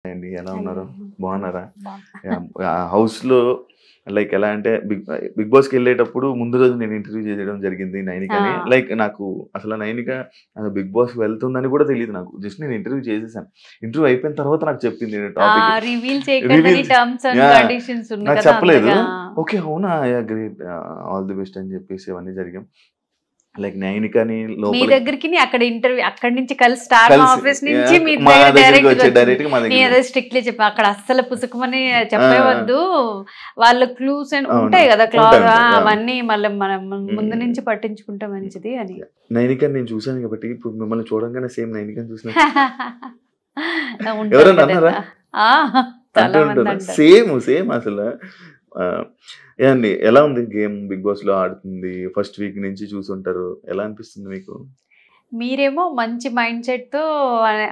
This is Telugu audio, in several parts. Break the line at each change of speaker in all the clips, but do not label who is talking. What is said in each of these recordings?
అండి ఎలా
హలో
ఉన్నారు? బాగున్నారా?
బాగున్నా.
హౌస్‌లో లైక్ ఎలా అంటే బిగ్ బాస్‌కెళ్ళేటప్పుడు ముందు రోజు నేను ఇంటర్వ్యూ చేయడం జరిగింది నైనికని.
ఆ!
లైక్ నాకు అసలు నైనిక బిగ్ బాస్ వెళ్తుందని కూడా తెలీదు నాకు. జస్ట్ నేను ఇంటర్వ్యూ చేసేసాను. ఇంటర్వ్యూ అయిపోయిన తర్వాత నాకు చెప్పింది టాపిక్.
రివీల్ చేయకుండానే
reveal
terms and
yeah!
Conditions ఉన్నాయి
నాకు
కదా!
చెప్పలేదు.
అంతగా.
ఓకే. అవునా! Yeah! Great. All the best అని చెప్పేసి అవన్నీ జరిగాం. లైక్ నైనికని
మీ
లోపలికి
దగ్గరికి అక్కడ ఇంటర్వ్యూ అక్కడి నుంచి కలిసి స్టార్ మా
కలిసి
ఆఫీస్ నుంచి మీ
మా
దగ్గర
దగ్గరికి
డైరెక్ట్ గా
వచ్చాయి.
వచ్చింది.
డైరెక్ట్‌గా మా
నేను
దగ్గరికి.
ఏదో స్ట్రిక్ట్లీ చెప్పా అక్కడ అస్సలు పుసుకుమని
ఆ!
చెప్పేవద్దు. వాళ్ళ క్లూస్ అండ్
అవును.
ఉంటాయి కదా
ఉంటాయి.
క్లాగ్
ఉంటాయి. యాహ్!
అవన్నీ మళ్ళీ మనం ముందు
హ్మ్.
నుంచి పట్టించుకుంటే మంచిది అని.
నైనికని నేను చూసాను కాబట్టి ఇప్పుడు మిమ్మల్ని చూడంగానే సేమ్ నైనికని చూసినట్టు
ఉంటారు
ఎవరైనా అన్నారా?
కదండి. ఆ!
అంటూ
చాలా మంది
ఉంటారా?
అంటారు.
సేమ్ అసల. ఆహ్, ఏవండి ఎలా ఉంది గేమ్ బిగ్ బాస్‌లో ఆడుతుంది? ఫస్ట్ వీక్ నుంచి చూసుంటారు. ఎలా అనిపిస్తుంది మీకు?
మీరేమో మంచి మైండ్ సెట్‌తో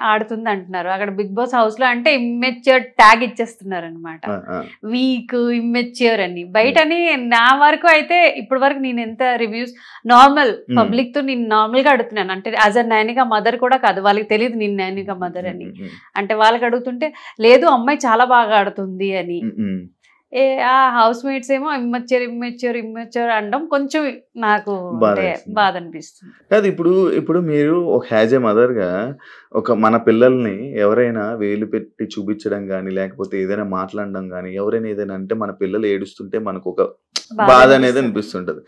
ఆడుతుంది అంటున్నారు. అక్కడ బిగ్ బాస్ హౌస్‌లో అంటే ఇమ్మెచ్యూర్ ట్యాగ్ ఇచ్చేస్తున్నారనమాట.
ఆ! ఆ!
వీక్, ఇమ్మెచ్యూర్ అని.
హ్మ్.
బయటని నా వరకు అయితే ఇప్పటి వరకు నేను ఎంత రివ్యూస్ నార్మల్
హ్మ్.
పబ్లిక్‌తో నేను నార్మల్‌గా అడుగుతున్నాను. అంటే యాస్ ఎ నైనిక మదర్ కూడా కాదు. వాళ్ళకి తెలీదు నేను నైనిక మదర్ అని.
హ్మ్.
అంటే వాళ్ళకి అడుగుతుంటే లేదు అమ్మాయి చాలా బాగా ఆడుతుంది అని.
హ్మ్.
ఆ హౌస్ మేట్స్ ఏమో ఇమ్మెచ్యూర్ అనడం కొంచెం నాకు అంటే
బాధేస్తుంది.
బాధ అనిపిస్తుంది.
కాదు ఇప్పుడు మీరు ఒక యాస్ ఎ మదర్‌గా మన పిల్లల్ని ఎవరైనా వేలు పెట్టి చూపించడం గాని, లేకపోతే ఏదైనా మాట్లాడడం గాని, ఎవరైనా ఏదైనా అంటే మన పిల్లలు ఏడుస్తుంటే మనకొక
బాధ
బాధ అనేది
అనిపిస్తది.
అనిపిస్తుంటది.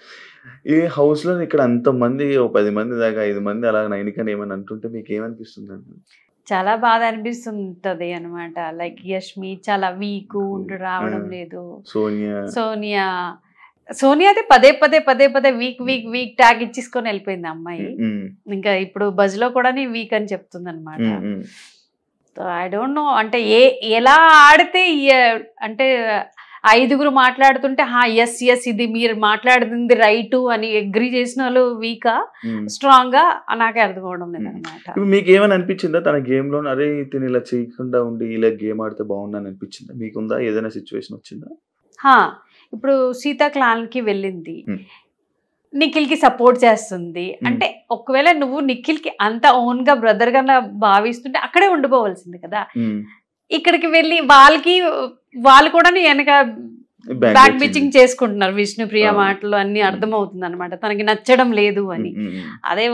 ఈ హౌస్‌లో ఇక్కడ అంతమంది ఓ 10 మంది దాకా 5 మంది అలా నైనికని ఏమైనా అంటుంటే మీకేమనిపిస్తుందండి?
చాలా బాధ అనిపిస్తుంటది అనమాట. లైక్ యష్మి చాలా వీకు ఉండి
ఆ!
రావడం లేదు.
సోనియా.
సోనియా, సోనియా అయితే పదే పదే వీక్ ట్యాగ్ ఇచ్చేసుకొని ఎళ్ళిపోయింది ఆ అమ్మాయి.
హ్మ్.
ఇంకా ఇప్పుడు బజ్‌లో కూడాని వీక్ అని చెప్తుందనమాట.
హ్మ్.
సో, ఐ డోంట్ నో అంటే ఎలా ఆడితే అంటే ఐదుగురు మాట్లాడుతుంటే యెస్ ఇది మీరు మాట్లాడింది రైటు అని అగ్రీ చేసినోళ్ళు వీకా?
హ్మ్.
స్ట్రాంగా? నాకే అర్థం అవ్వడం
హ్మ్.
లేదనమాట.
ఇప్పుడు మీకేమైనా అనిపించిందా? తన గేమ్‌లోనే అరే! తిను ఇలా చేయకుండా ఉండి ఇలా గేమ్ ఆడితే బాగుండని అనిపించిందా? మీకుందా? ఏదైనా సిట్యుయేషన్ వచ్చిందా?
హా! ఇప్పుడు సీత క్లాన్‌కి వెళ్ళింది.
హ్మ్.
నిఖిల్‌కి సపోర్ట్ చేస్తుంది.
హ్మ్.
అంటే ఒకవేళ నువ్వు నిఖిల్‌కి అంత ఓన్‌గా బ్రదర్‌గా భావిస్తుంటే అక్కడే ఉండిపోవాల్సింది కదా!
హ్మ్.
ఇక్కడికి వెళ్ళి వాళ్ళు కూడా ఎనక బ్యాక్
బ్యాక్
బిచింగ్ చేసుకుంటున్నారు. విష్ణుప్రియ
ఆ!
మాటలు అన్నీ
హ్మ్.
అర్థమవుతుందనమాట. తనకి నచ్చడం లేదు అని.
హ్మ్.
అదే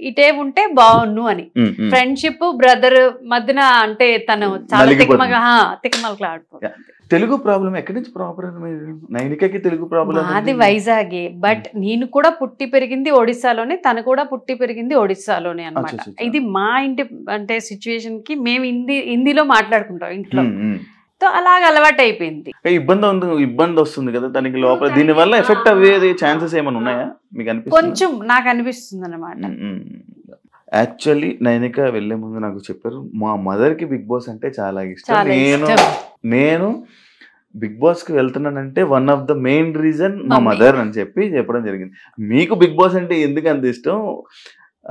ఇటే ఉంటే బావున్ను అని.
హ్మ్.
ఫ్రెండ్‌షిప్, బ్రదర్ మధ్యన అంటే తను చాలా
నలిగిపోతుంది.
తికమకలాడిపోతుంది.
యాహ్! తెలుగు ప్రాబ్లమ్ ఎక్కడి నుంచి ప్రాపర్ మీరు? నైనికకి తెలుగు ప్రాబ్లమ్
మాది
ఉంది.
వైజాగే.
హ్మ్.
బట్ నేను కూడా పుట్టి పెరిగింది ఒడిస్సాలోనే. తను కూడా పుట్టి పెరిగింది ఒడిస్సాలోనే అన్నమాట.
అచ్చచ్చచ్చ!
ఇది మా ఇంటి అంటే సిట్యుయేషన్‌కి మేము హిందీలో మాట్లాడుకుంటాం ఇంట్లో.
హ్మ్.
సో, అలాగ అలవాటయిపోయింది.
ఇబ్బందొస్తుంది కదా! తనకి
ఇప్పుడు
లోపల
తనకి
దీనివల్ల ఎఫెక్ట్ అయ్యేది ఛాన్సెస్ ఏమైనా ఉన్నాయా? మీకు అనిపిస్తుందా?
కొంచెం నాకనిపిస్తుందన్నమాట.
హ్మ్. యాక్చువల్లీ నైనిక వెళ్ళే ముందు నాకు చెప్పారు. మా మదర్‌కి బిగ్ బాస్ అంటే చాలా ఇష్టం.
చాలా
నేను
ఇష్టం.
నేను బిగ్ బాస్‌కి వెళ్తున్నానంటే one of the main reason మా
మమ్మీ.
మదర్ అని చెప్పడం జరిగింది. మీకు బిగ్ బాస్ అంటే ఎందుకు అంత ఇష్టం?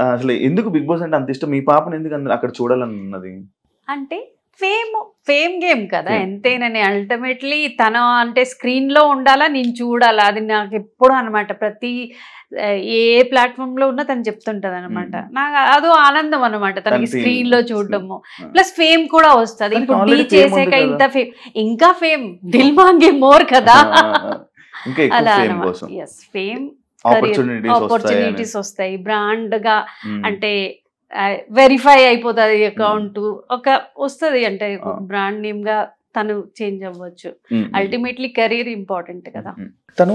అసలు ఎందుకు బిగ్ బాస్ అంటే అంత ఇష్టం? మీ పాపని ఎందుకు అక్కడ చూడాలని ఉన్నది?
అంటే ఫేమ్ గేమ్ కదా!
ఫేమ్.
ఎంతైనని అల్టిమేట్‌లీ తను అంటే స్క్రీన్‌లో ఉండాలా, నేను చూడాలా. అది నాకెప్పుడూ అనమాట. ఏ ప్లాట్‌ఫార్మ్‌లో ఉన్నా తను చెప్తుంటదనమాట.
హ్మ్.
నాకు అదో ఆనందం అనమాట. తనకి
తనకి
స్క్రీన్‌లో చూడడము.
ఆ!
ప్లస్ ఫేమ్ కూడా వస్తది.
తనకి
ఇప్పుడు 'ఢీ'
ఆల్రెడీ ఫేమ్ ఉంది
చేసాక
కదా!
ఇంత ఫేమ్ ఇంకా ఫేమ్ 'దిల్ మాంగే మోర్' కదా!
ఆ! ఇంకా ఎక్కువ
అలా
ఫేమ్
అనమాట.
కోసం.
యెస్. ఫేమ్, కెరియర్
ఆపర్చునిటీస్ వస్తాయని.
ఆపర్చునిటీస్ వస్తాయి. బ్రాండ్‌గా
హ్మ్.
అంటే వెరిఫై అయిపోతది
హ్మ్.
అకౌంటు. వస్తది అంటే
ఆ!
ఒక బ్రాండ్ నేమ్‌గా తను చేంజ్ అవ్వచ్చు.
హ్మ్.
అల్టిమేట్‌లీ కెరియర్ ఇంపార్టెంట్ కదా!
తను